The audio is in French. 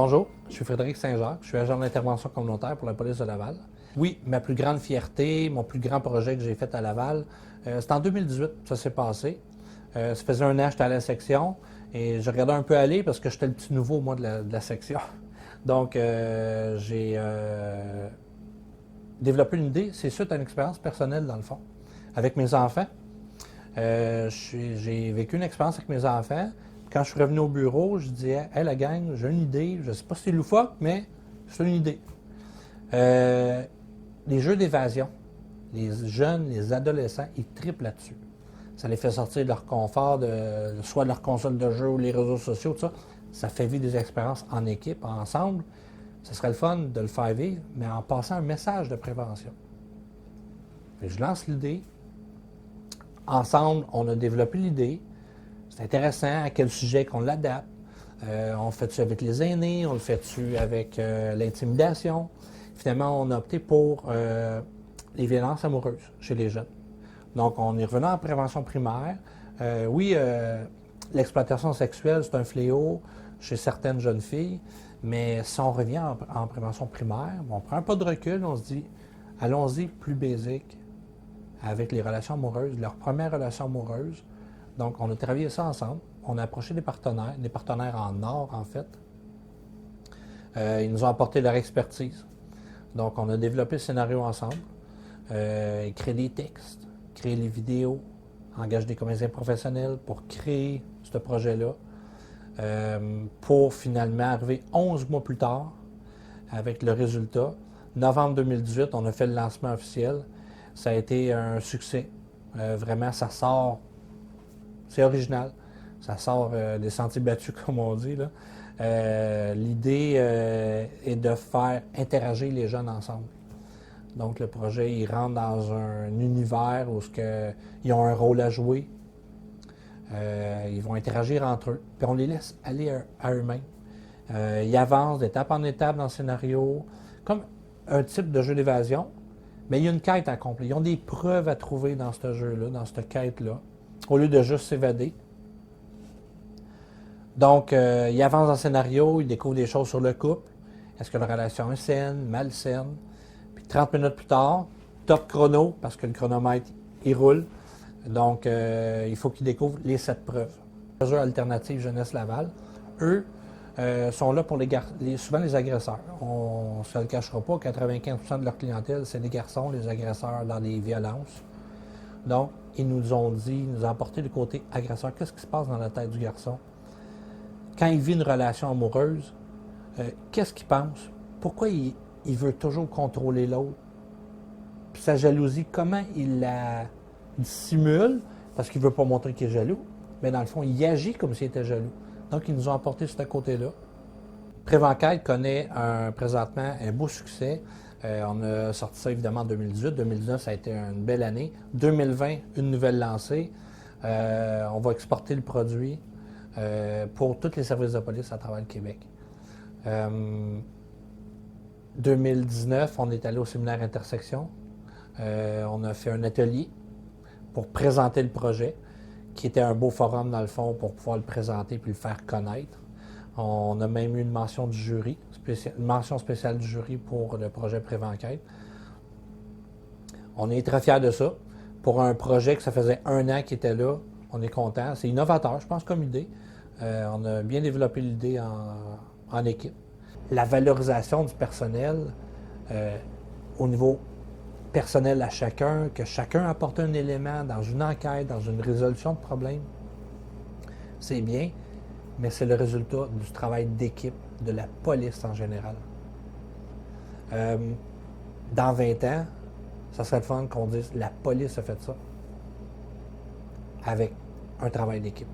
Bonjour, je suis Frédéric Saint-Jacques, je suis agent d'intervention communautaire pour la police de Laval. Oui, ma plus grande fierté, mon plus grand projet que j'ai fait à Laval, c'est en 2018, ça s'est passé. Ça faisait un an que j'étais à la section et je regardais un peu aller parce que j'étais le petit nouveau, moi, de la section. Donc, j'ai développé une idée, c'est suite à une expérience personnelle, dans le fond, avec mes enfants. J'ai vécu une expérience avec mes enfants. Quand je suis revenu au bureau, je disais « Hey, la gang, j'ai une idée. Je ne sais pas si c'est loufoque, mais c'est une idée. » Les jeux d'évasion, les jeunes, les adolescents, ils trippent là-dessus. Ça les fait sortir de leur confort, soit de leur console de jeu ou les réseaux sociaux, tout ça. Ça fait vivre des expériences en équipe, ensemble. Ce serait le fun de le faire vivre, mais en passant un message de prévention. Puis je lance l'idée. Ensemble, on a développé l'idée. C'est intéressant à quel sujet qu'on l'adapte. On le fait-tu avec les aînés, on le fait-tu avec l'intimidation. Finalement, on a opté pour les violences amoureuses chez les jeunes. Donc, on est revenu en prévention primaire. Oui, l'exploitation sexuelle, c'est un fléau chez certaines jeunes filles, mais si on revient en prévention primaire, on prend un pas de recul, on se dit, allons-y plus basique avec les relations amoureuses, leur première relation amoureuse. Donc, on a travaillé ça ensemble. On a approché des partenaires en or, en fait. Ils nous ont apporté leur expertise. Donc, on a développé le scénario ensemble, créé des textes, créé les vidéos, engagé des comédiens professionnels pour créer ce projet-là, pour finalement arriver 11 mois plus tard avec le résultat. Novembre 2018, on a fait le lancement officiel. Ça a été un succès. Vraiment, ça sort. C'est original. Ça sort des sentiers battus, comme on dit, là. L'idée est de faire interagir les jeunes ensemble. Donc, le projet, il rentre dans un univers où ils ont un rôle à jouer. Ils vont interagir entre eux. Puis on les laisse aller à eux-mêmes. Ils avancent d'étape en étape dans le scénario, comme un type de jeu d'évasion, mais il y a une quête à accomplir. Ils ont des preuves à trouver dans ce jeu-là, dans cette quête-là, au lieu de juste s'évader. Donc, ils avancent dans le scénario, ils découvrent des choses sur le couple. Est-ce que la relation est saine, malsaine? Puis 30 minutes plus tard, top chrono, parce que le chronomètre, il roule. Donc, il faut qu'ils découvrent les 7 preuves. Les jeux alternatifs Jeunesse Laval, eux, sont là pour souvent les agresseurs. On ne se le cachera pas, 95% de leur clientèle, c'est des garçons, les agresseurs dans des violences. Donc, ils nous ont apporté le côté agresseur. Qu'est-ce qui se passe dans la tête du garçon? Quand il vit une relation amoureuse, qu'est-ce qu'il pense? Pourquoi il veut toujours contrôler l'autre? Puis sa jalousie, comment il la dissimule? Parce qu'il ne veut pas montrer qu'il est jaloux. Mais dans le fond, il agit comme s'il était jaloux. Donc, ils nous ont apporté ce côté-là. Prévenquête connaît présentement un beau succès. On a sorti ça évidemment en 2018. 2019, ça a été une belle année. 2020, une nouvelle lancée. On va exporter le produit pour tous les services de police à travers le Québec. 2019, on est allé au séminaire Intersection. On a fait un atelier pour présenter le projet, qui était un beau forum dans le fond pour pouvoir le présenter puis le faire connaître. On a même eu une mention du jury, une mention spéciale du jury pour le projet Prévenquête. On est très fiers de ça. Pour un projet que ça faisait 1 an qu'il était là, on est content. C'est innovateur, je pense, comme idée. On a bien développé l'idée en équipe. La valorisation du personnel au niveau personnel à chacun, que chacun apporte un élément dans une enquête, dans une résolution de problème, c'est bien, mais c'est le résultat du travail d'équipe de la police en général. Dans 20 ans, ça serait le fun qu'on dise « la police a fait ça » avec un travail d'équipe.